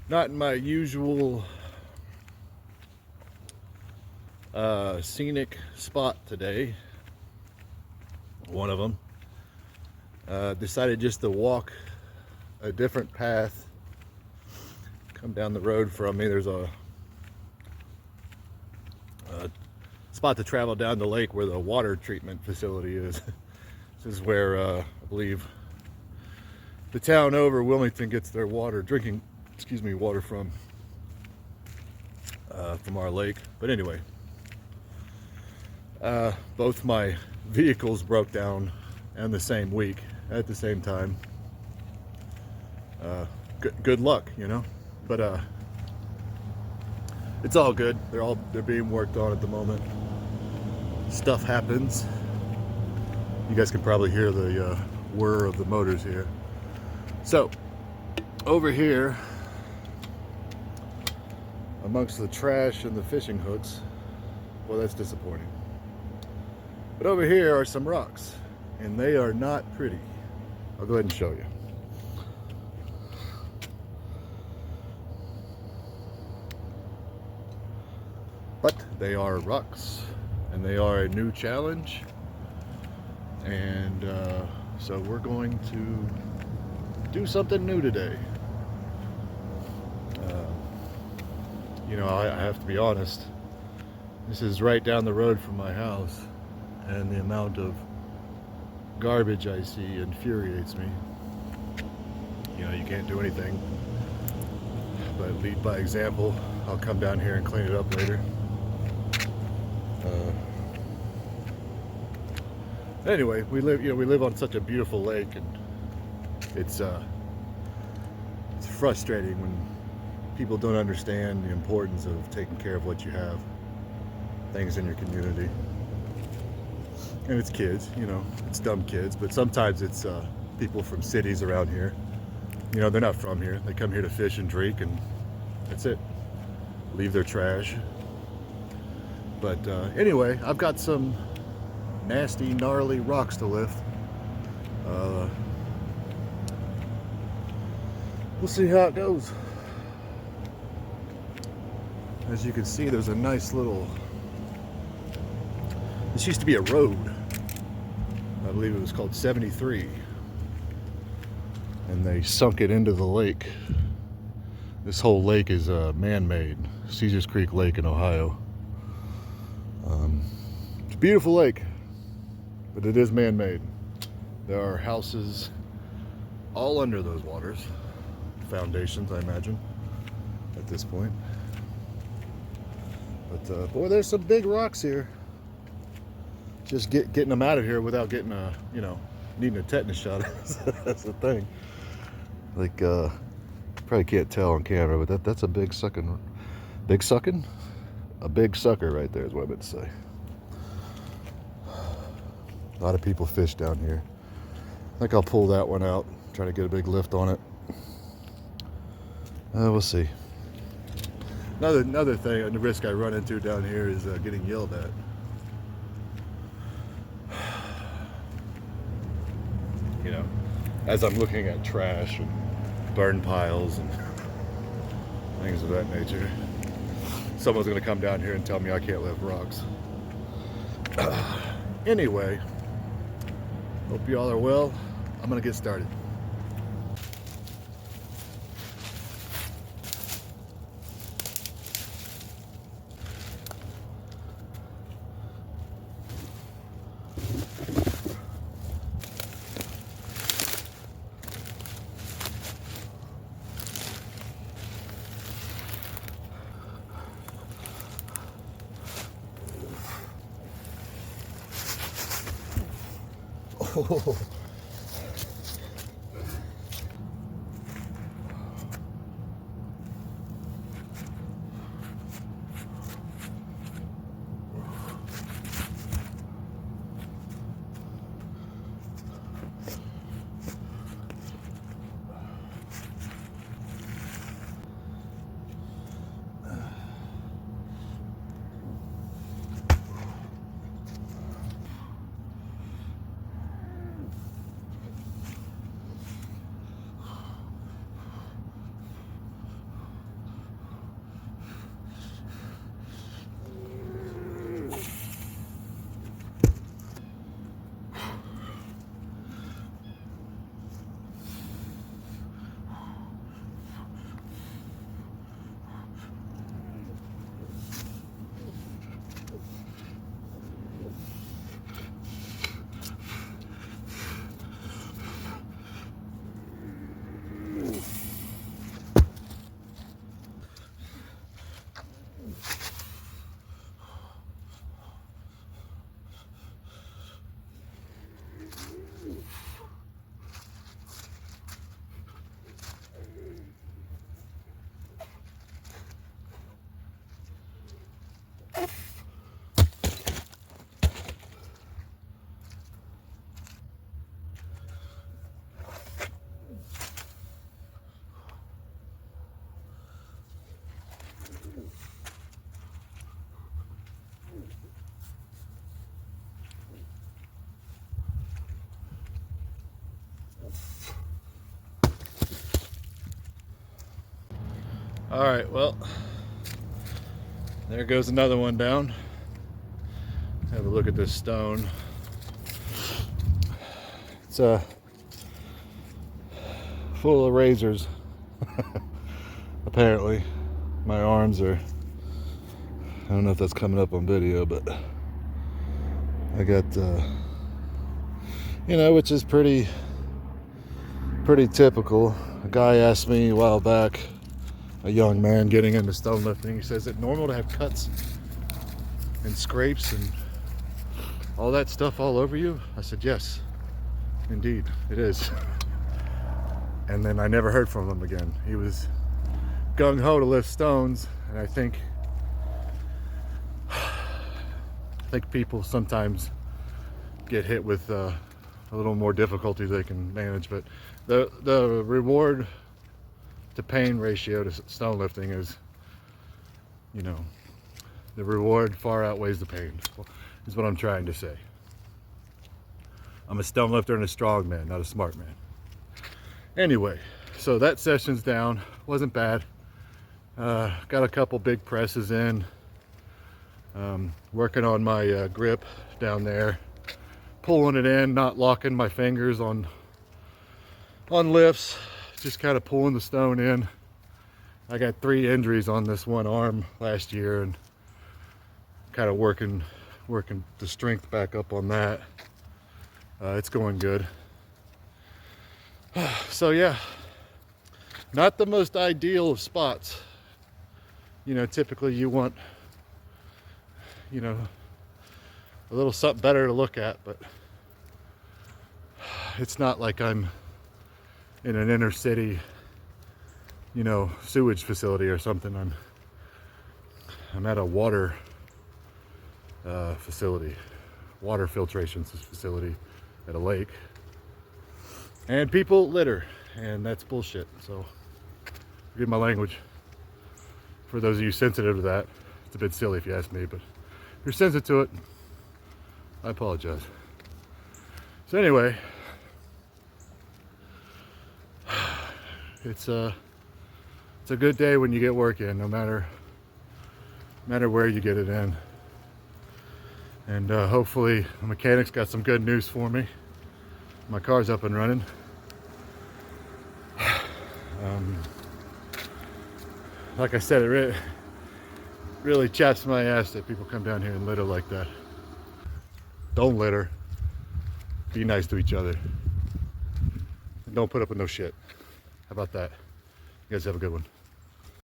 Not in my usual scenic spot today. One of them decided just to walk a different path. Come down the road from me. There's a spot to travel down the lake where the water treatment facility is. This is where I believe the town over Wilmington gets their drinking water from our lake. But anyway, both my vehicles broke down in the same week at the same time. Good luck, you know. But it's all good. They're being worked on at the moment. Stuff happens. You guys can probably hear the whir of the motors here. So over here, amongst the trash and the fishing hooks, well, that's disappointing. But over here are some rocks, and they are not pretty. I'll go ahead and show you. But they are rocks, and they are a new challenge. And so we're going to do something new today. You know, I have to be honest. This is right down the road from my house, and the amount of garbage I see infuriates me. You know, you can't do anything but lead by example. I'll come down here and clean it up later. Anyway, we live on such a beautiful lake, and it's frustrating when people don't understand the importance of taking care of what you have, things in your community. And it's kids, you know, it's dumb kids, but sometimes it's people from cities around here. You know, they're not from here. They come here to fish and drink, and that's it. Leave their trash. But anyway, I've got some nasty, gnarly rocks to lift. We'll see how it goes. As you can see, there's a nice little... This used to be a road. I believe it was called 73. And they sunk it into the lake. This whole lake is man-made. Caesars Creek Lake in Ohio. It's a beautiful lake, but it is man-made. There are houses all under those waters. Foundations, I imagine, at this point. But boy, there's some big rocks here. Just getting them out of here without getting needing a tetanus shot. That's the thing. Like, probably can't tell on camera, but that's a big sucker right there is what I meant to say. A lot of people fish down here. I think I'll pull that one out, try to get a big lift on it. We'll see. Another thing, the risk I run into down here is getting yelled at. You know, as I'm looking at trash and burn piles and things of that nature. Someone's gonna come down here and tell me I can't lift rocks. Anyway, hope you all are well. I'm gonna get started. Oh. All right, well, there goes another one down. Have a look at this stone. It's full of razors. Apparently, my arms are, I don't know if that's coming up on video, but I got, you know, which is pretty typical. A guy asked me a while back, a young man getting into stone lifting, he says, is it normal to have cuts and scrapes and all that stuff all over you? I said, yes, indeed, it is. And then I never heard from him again. He was gung-ho to lift stones, and I think people sometimes get hit with a little more difficulty they can manage, but the reward to pain ratio to stone lifting is, you know, the reward far outweighs the pain, is what I'm trying to say. I'm a stone lifter and a strong man, not a smart man. Anyway, so that session's down, wasn't bad. Got a couple big presses in, working on my grip down there, pulling it in, not locking my fingers on lifts, just kind of pulling the stone in. I got 3 injuries on this one arm last year, and kind of working the strength back up on that. It's going good. So yeah, not the most ideal of spots. You know, typically you want, you know, a little something better to look at, but it's not like I'm in an inner city, you know, sewage facility or something. I'm at a water facility, water filtration facility at a lake, and people litter, and that's bullshit. So forgive my language. For those of you sensitive to that, it's a bit silly if you ask me, but if you're sensitive to it, I apologize. So anyway, it's a good day when you get work in, no matter where you get it in. And hopefully the mechanic's got some good news for me. My car's up and running. Like I said, it really chaps my ass that people come down here and litter like that. Don't litter. Be nice to each other. And don't put up with no shit. How about that? You guys have a good one.